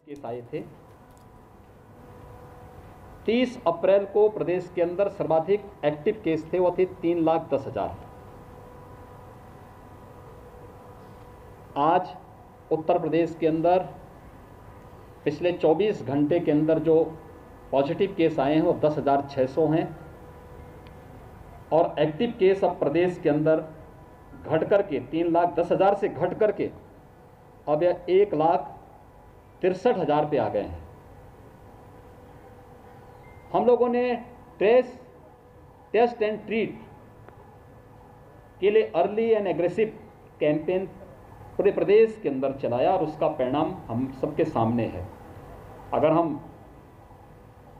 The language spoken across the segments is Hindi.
केस आए थे। 30 अप्रैल को प्रदेश के अंदर सर्वाधिक एक्टिव केस थे, वो थे 3,10,000। आज उत्तर प्रदेश के अंदर पिछले 24 घंटे के अंदर जो पॉजिटिव केस आए हैं वो 10,600 हैं और एक्टिव केस अब प्रदेश के अंदर घट करके 3,10,000 से घट करके अब यह 1,63,000 पे आ गए हैं। हम लोगों ने टेस्ट एंड ट्रीट के लिए अर्ली एंड एग्रेसिव कैंपेन पूरे प्रदेश के अंदर चलाया और उसका परिणाम हम सबके सामने है। अगर हम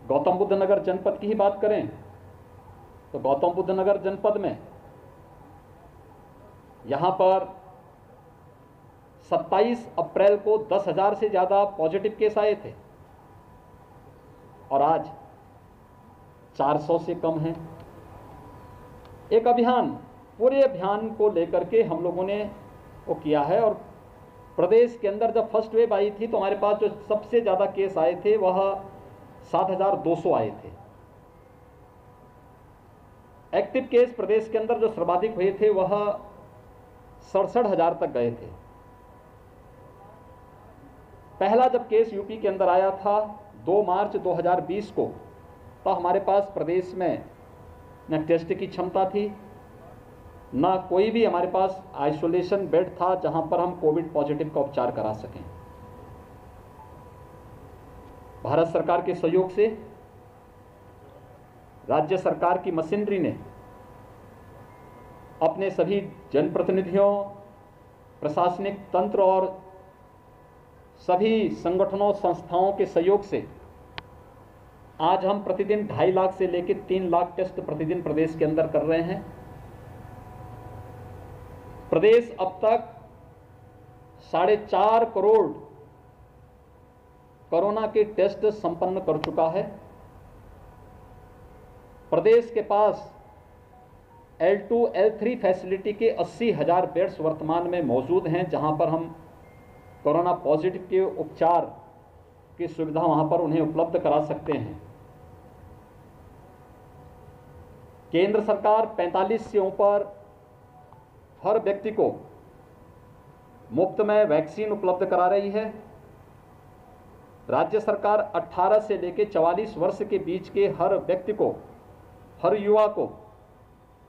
गौतम बुद्ध नगर जनपद की ही बात करें तो गौतम बुद्ध नगर जनपद में यहाँ पर 27 अप्रैल को 10,000 से ज़्यादा पॉजिटिव केस आए थे और आज 400 से कम हैं। एक अभियान, पूरे अभियान को लेकर के हम लोगों ने वो किया है और प्रदेश के अंदर जब फर्स्ट वेव आई थी तो हमारे पास जो सबसे ज़्यादा केस आए थे वह 7,200 आए थे। एक्टिव केस प्रदेश के अंदर जो सर्वाधिक हुए थे वह 67,000 तक गए थे। पहला जब केस यूपी के अंदर आया था 2 मार्च 2020 को, तो हमारे पास प्रदेश में न टेस्ट की क्षमता थी, ना कोई भी हमारे पास आइसोलेशन बेड था जहां पर हम कोविड पॉजिटिव का उपचार करा सकें। भारत सरकार के सहयोग से राज्य सरकार की मशीनरी ने अपने सभी जनप्रतिनिधियों, प्रशासनिक तंत्र और सभी संगठनों संस्थाओं के सहयोग से आज हम प्रतिदिन 2.5 लाख से लेकर 3 लाख टेस्ट प्रतिदिन प्रदेश के अंदर कर रहे हैं। प्रदेश अब तक 4.5 करोड़ कोरोना के टेस्ट संपन्न कर चुका है। प्रदेश के पास L2, L3 फैसिलिटी के 80,000 बेड्स वर्तमान में मौजूद हैं, जहां पर हम कोरोना पॉजिटिव के उपचार की सुविधा वहां पर उन्हें उपलब्ध करा सकते हैं। केंद्र सरकार 45 से ऊपर हर व्यक्ति को मुफ्त में वैक्सीन उपलब्ध करा रही है। राज्य सरकार 18 से लेकर 44 वर्ष के बीच के हर व्यक्ति को, हर युवा को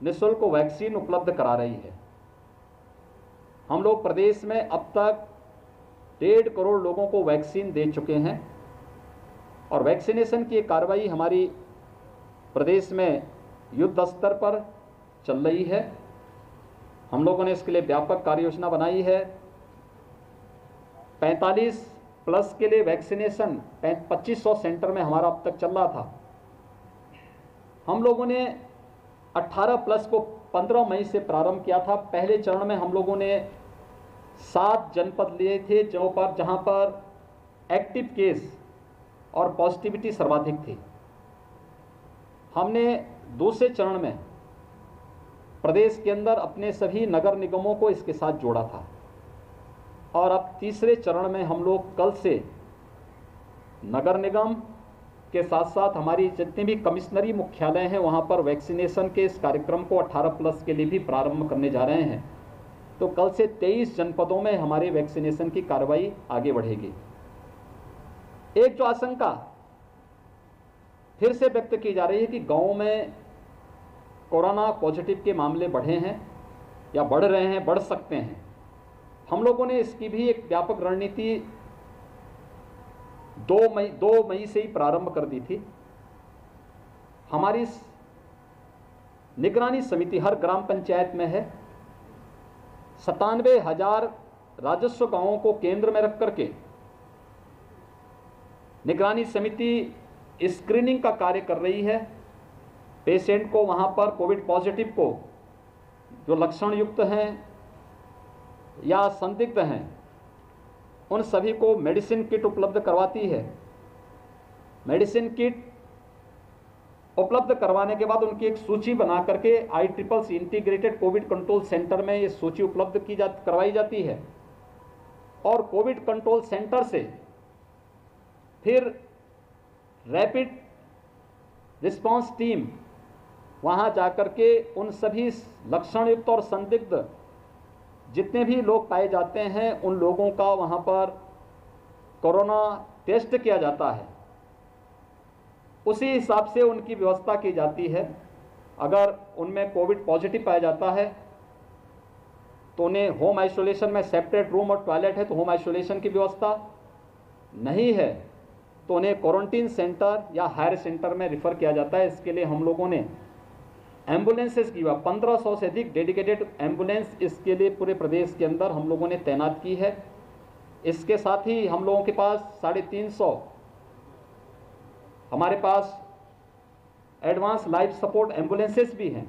निःशुल्क वैक्सीन उपलब्ध करा रही है। हम लोग प्रदेश में अब तक 1.5 करोड़ लोगों को वैक्सीन दे चुके हैं और वैक्सीनेशन की कार्रवाई हमारी प्रदेश में युद्ध स्तर पर चल रही है। हम लोगों ने इसके लिए व्यापक कार्य योजना बनाई है। 45 प्लस के लिए वैक्सीनेशन 2500 सेंटर में हमारा अब तक चल रहा था। हम लोगों ने 18 प्लस को 15 मई से प्रारंभ किया था। पहले चरण में हम लोगों ने 7 जनपद लिए थे जहां पर एक्टिव केस और पॉजिटिविटी सर्वाधिक थी। हमने दूसरे चरण में प्रदेश के अंदर अपने सभी नगर निगमों को इसके साथ जोड़ा था और अब तीसरे चरण में हम लोग कल से नगर निगम के साथ साथ हमारी जितने भी कमिश्नरी मुख्यालय हैं वहां पर वैक्सीनेशन के इस कार्यक्रम को 18 प्लस के लिए भी प्रारंभ करने जा रहे हैं। तो कल से 23 जनपदों में हमारे वैक्सीनेशन की कार्रवाई आगे बढ़ेगी। एक जो आशंका फिर से व्यक्त की जा रही है कि गांवों में कोरोना पॉजिटिव के मामले बढ़े हैं या बढ़ रहे हैं, बढ़ सकते हैं। हम लोगों ने इसकी भी एक व्यापक रणनीति 2 मई से ही प्रारंभ कर दी थी। हमारी निगरानी समिति हर ग्राम पंचायत में है। 97,000 राजस्व गांवों को केंद्र में रख करके निगरानी समिति स्क्रीनिंग का कार्य कर रही है। पेशेंट को वहां पर कोविड पॉजिटिव को जो लक्षण युक्त हैं या संदिग्ध हैं उन सभी को मेडिसिन किट उपलब्ध करवाती है। मेडिसिन किट उपलब्ध करवाने के बाद उनकी एक सूची बना करके ICCC integrated Covid control centre में ये सूची उपलब्ध करवाई जाती है और कोविड कंट्रोल सेंटर से फिर रैपिड रिस्पांस टीम वहाँ जाकर के उन सभी लक्षणयुक्त और संदिग्ध जितने भी लोग पाए जाते हैं उन लोगों का वहाँ पर कोरोना टेस्ट किया जाता है। उसी हिसाब से उनकी व्यवस्था की जाती है। अगर उनमें कोविड पॉजिटिव पाया जाता है तो उन्हें होम आइसोलेशन में सेपरेट रूम और टॉयलेट है तो होम आइसोलेशन की व्यवस्था, नहीं है तो उन्हें क्वारंटीन सेंटर या हायर सेंटर में रिफ़र किया जाता है। इसके लिए हम लोगों ने एम्बुलेंसेस की 1500 से अधिक डेडिकेटेड एम्बुलेंस इसके लिए पूरे प्रदेश के अंदर हम लोगों ने तैनात की है। इसके साथ ही हम लोगों के पास 350 हमारे पास एडवांस लाइफ सपोर्ट एम्बुलेंसेस भी हैं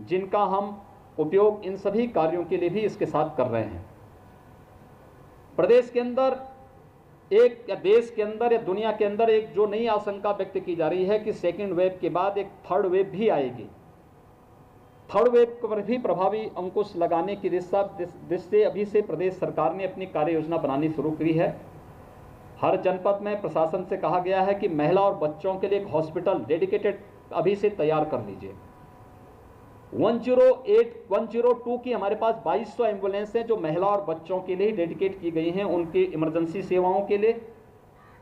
जिनका हम उपयोग इन सभी कार्यों के लिए भी इसके साथ कर रहे हैं। प्रदेश के अंदर एक या देश के अंदर या दुनिया के अंदर एक जो नई आशंका व्यक्त की जा रही है कि सेकेंड वेव के बाद एक थर्ड वेव भी आएगी। थर्ड वेव पर भी प्रभावी अंकुश लगाने की दृष्टि अभी से प्रदेश सरकार ने अपनी कार्य योजना बनानी शुरू की है। हर जनपद में प्रशासन से कहा गया है कि महिला और बच्चों के लिए एक हॉस्पिटल डेडिकेटेड अभी से तैयार कर लीजिए। 108, 102 की हमारे पास 2200 एम्बुलेंस हैं जो महिला और बच्चों के लिए डेडिकेट की गई हैं उनकी इमरजेंसी सेवाओं के लिए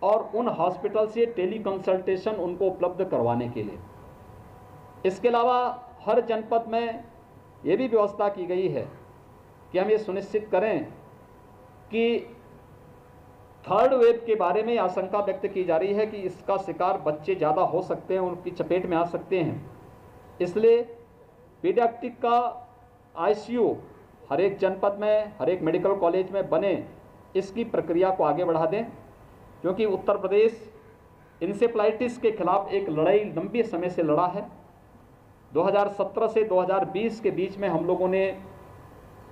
और उन हॉस्पिटल से टेली कंसल्टेशन उनको उपलब्ध करवाने के लिए। इसके अलावा हर जनपद में ये भी व्यवस्था की गई है कि हम ये सुनिश्चित करें कि थर्ड वेव के बारे में आशंका व्यक्त की जा रही है कि इसका शिकार बच्चे ज़्यादा हो सकते हैं, उनकी चपेट में आ सकते हैं। इसलिए पीडियाट्रिक का आईसीयू हर एक जनपद में, हर एक मेडिकल कॉलेज में बने, इसकी प्रक्रिया को आगे बढ़ा दें, क्योंकि उत्तर प्रदेश इंसेफ्लाइटिस के खिलाफ एक लड़ाई लंबे समय से लड़ा है। 2017 से 2020 के बीच में हम लोगों ने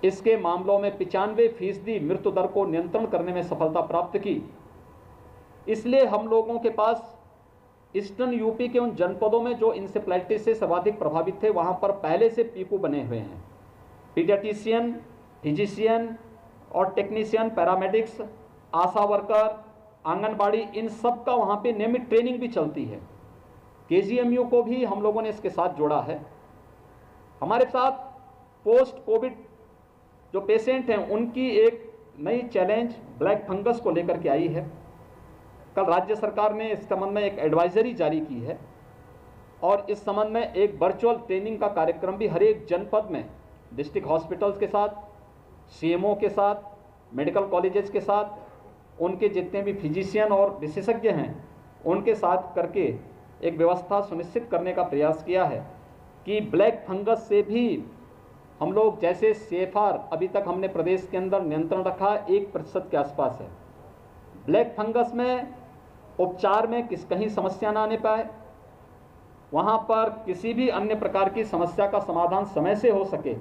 इसके मामलों में 95% मृत्यु दर को नियंत्रण करने में सफलता प्राप्त की। इसलिए हम लोगों के पास ईस्टर्न यूपी के उन जनपदों में जो इंसेफ्लाइटिस से सर्वाधिक प्रभावित थे वहाँ पर पहले से पीकू बने हुए हैं। पीडियाट्रिशियन, फिजिशियन और टेक्नीशियन, पैरामेडिक्स, आशा वर्कर, आंगनबाड़ी, इन सब का वहाँ पे नियमित ट्रेनिंग भी चलती है। केजीएमयू को भी हम लोगों ने इसके साथ जोड़ा है। हमारे साथ पोस्ट कोविड जो पेशेंट हैं उनकी एक नई चैलेंज ब्लैक फंगस को लेकर के आई है। कल राज्य सरकार ने इस संबंध में एक एडवाइजरी जारी की है और इस संबंध में एक वर्चुअल ट्रेनिंग का कार्यक्रम भी हर एक जनपद में डिस्ट्रिक्ट हॉस्पिटल्स के साथ, सीएमओ के साथ, मेडिकल कॉलेजेस के साथ, उनके जितने भी फिजिशियन और विशेषज्ञ हैं उनके साथ करके एक व्यवस्था सुनिश्चित करने का प्रयास किया है कि ब्लैक फंगस से भी हम लोग, जैसे CFR अभी तक हमने प्रदेश के अंदर नियंत्रण रखा 1% के आसपास है, ब्लैक फंगस में उपचार में कहीं समस्या ना आने पाए, वहाँ पर किसी भी अन्य प्रकार की समस्या का समाधान समय से हो सके,